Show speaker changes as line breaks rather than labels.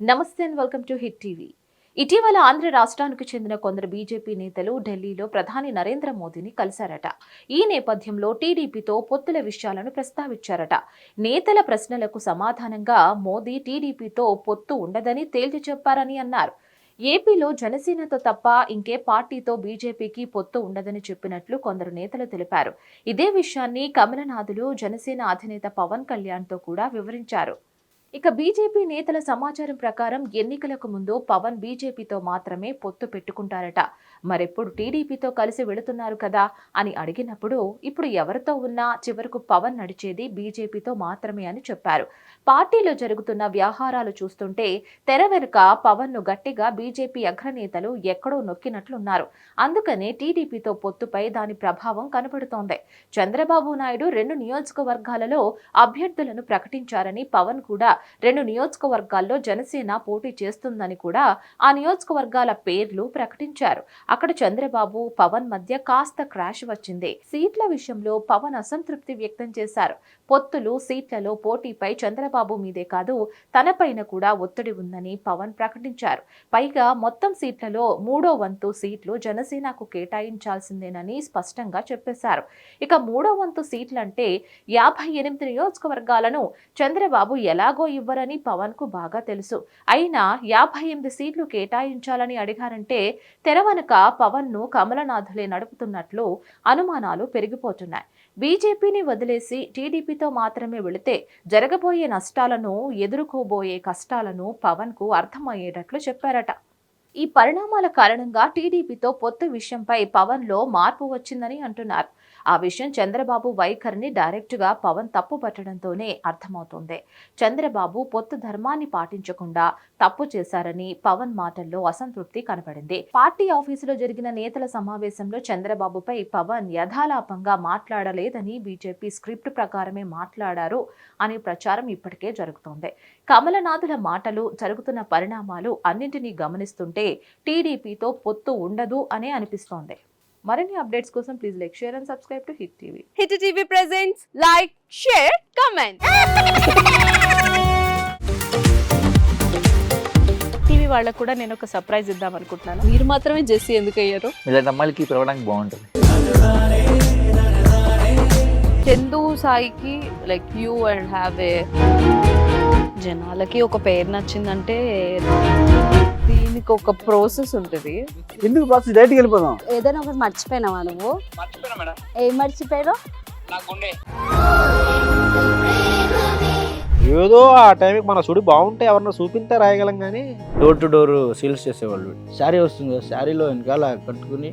నమస్తే and welcome to hit TV. ఇటీవల ఆంధ్ర రాష్ట్రానికి చెందిన కొందరు బీజేపీ నేతలు ఢిల్లీలో ప్రధాని నరేంద్ర మోదీని కలిశారట. ఈ నేపథ్యంలో టీడీపీతో పొత్తుల విషయాలను ప్రస్తావించారట. నేతల ప్రశ్నలకు సమాధానంగా మోదీ టీడీపీతో పొత్తు ఉండదని తేల్చి చెప్పారని అన్నారు. ఏపీలో జనసేనతో తప్ప ఇంకే పార్టీతో బీజేపీకి పొత్తు ఉండదని చెప్పినట్లు కొందరు నేతలు తెలిపారు. ఇదే విషయాన్ని కమలనాథులు జనసేన అధినేత పవన్ కళ్యాణ్తో కూడా వివరించారు. ఇక బీజేపీ నేతల సమాచారం ప్రకారం ఎన్నికలకు ముందు పవన్ బీజేపీతో మాత్రమే పొత్తు పెట్టుకుంటారట. మరెప్పుడు టీడీపీతో కలిసి వెళుతున్నారు కదా అని అడిగినప్పుడు ఇప్పుడు ఎవరితో ఉన్నా చివరకు పవన్ నడిచేది బీజేపీతో మాత్రమే అని చెప్పారు. పార్టీలో జరుగుతున్న వ్యవహారాలు చూస్తుంటే తెర వెనుక పవన్ ను గట్టిగా బీజేపీ అగ్రనేతలు ఎక్కడో నొక్కినట్లున్నారు. అందుకనే టీడీపీతో పొత్తుపై దాని ప్రభావం కనబడుతోంది. చంద్రబాబు నాయుడు 2 నియోజకవర్గాలలో అభ్యర్థులను ప్రకటించారని, పవన్ కూడా 2 నియోజకవర్గాల్లో జనసేన పోటీ చేస్తుందని కూడా ఆ నియోజకవర్గాల పేర్లు ప్రకటించారు. అక్కడ చంద్రబాబు పవన్ మధ్య కాస్త క్రాష్ వచ్చింది. సీట్ల విషయంలో పవన్ అసంతృప్తి వ్యక్తం చేశారు. పొత్తులు, సీట్లలో పోటీపై చంద్రబాబు మీదే కాదు తనపైన కూడా ఒత్తిడి ఉందని పవన్ ప్రకటించారు. పైగా మొత్తం సీట్లలో 3వ వంతు సీట్లు జనసేనకు కేటాయించాల్సిందేనని స్పష్టంగా చెప్పేశారు. ఇక 3వ వంతు సీట్లంటే 58 నియోజకవర్గాలను చంద్రబాబు ఎలాగో ఇవ్వరని పవన్ కు బాగా తెలుసు. అయినా 58 సీట్లు కేటాయించాలని అడిగారంటే తెర వెనుక పవన్ ను కమలనాథులే నడుపుతున్నట్లు అనుమానాలు పెరిగిపోతున్నాయి. బీజేపీని వదిలేసి టీడీపీతో మాత్రమే వెళితే జరగబోయే నష్టాలను, ఎదుర్కోబోయే కష్టాలను పవన్ కు అర్థమయ్యేటట్లు చెప్పారట. ఈ పరిణామాల కారణంగా టీడీపీతో పొత్తు విషయంపై పవన్ లో మార్పు వచ్చిందని అంటున్నారు. ఆ విషయం చంద్రబాబు వైఖరిని డైరెక్ట్ గా పవన్ తప్పు పట్టడంతోనే అర్థమవుతోంది. చంద్రబాబు పొత్తు ధర్మాన్ని పాటించకుండా తప్పు చేశారని పవన్ మాటల్లో అసంతృప్తి కనబడింది. పార్టీ ఆఫీసులో జరిగిన నేతల సమావేశంలో చంద్రబాబుపై పవన్ యథాలాపంగా మాట్లాడలేదని, బీజేపీ స్క్రిప్ట్ ప్రకారమే మాట్లాడారు అనే ప్రచారం ఇప్పటికే జరుగుతోంది. కమలనాథుల మాటలు, జరుగుతున్న పరిణామాలు అన్నింటినీ గమనిస్తుంటే టీడీపీతో పొత్తు ఉండదు అనే అనిపిస్తోంది. మరిన్ని అప్డేట్స్ కోసం please like, share and subscribe to hit TV.
Hit TV presents like, share, comment.
TV వాళ్ళకు కూడా నేను ఒక సర్ప్రైజ్ ఇద్దాం అనుకుంటున్నాను.
మీరు మాత్రమే జెస్సీ ఎందుకు అయ్యారు?
ఇలాంటి అమ్మాయిలకి పిలవడానికి బాగుంటుంది.
చందు సాయికి like you and have a జనాలకి ఒక పేరు నచ్చిందంటే దీనికి ఒక ప్రాసెస్ ఉంటుంది.
ఎందుకు ప్రాసెస్ డైరెక్ట్‌గా వెళ్ళిపోదాం.
ఏదైనా ఒకటి మర్చిపోయినావా నువ్వు?
మర్చిపోయినా మేడం.
ఏం మర్చిపోయావు?
నా గుండె.
ఏదో ఆ టైంకి మన సుడి బాగుంటే ఎవరన్నా చూపిస్తే రాయగలం కానీ డోర్ టు డోర్ సేల్స్ చేసేవాళ్ళు. శారీ వస్తుంది, శారీలో వెనకాల కట్టుకుని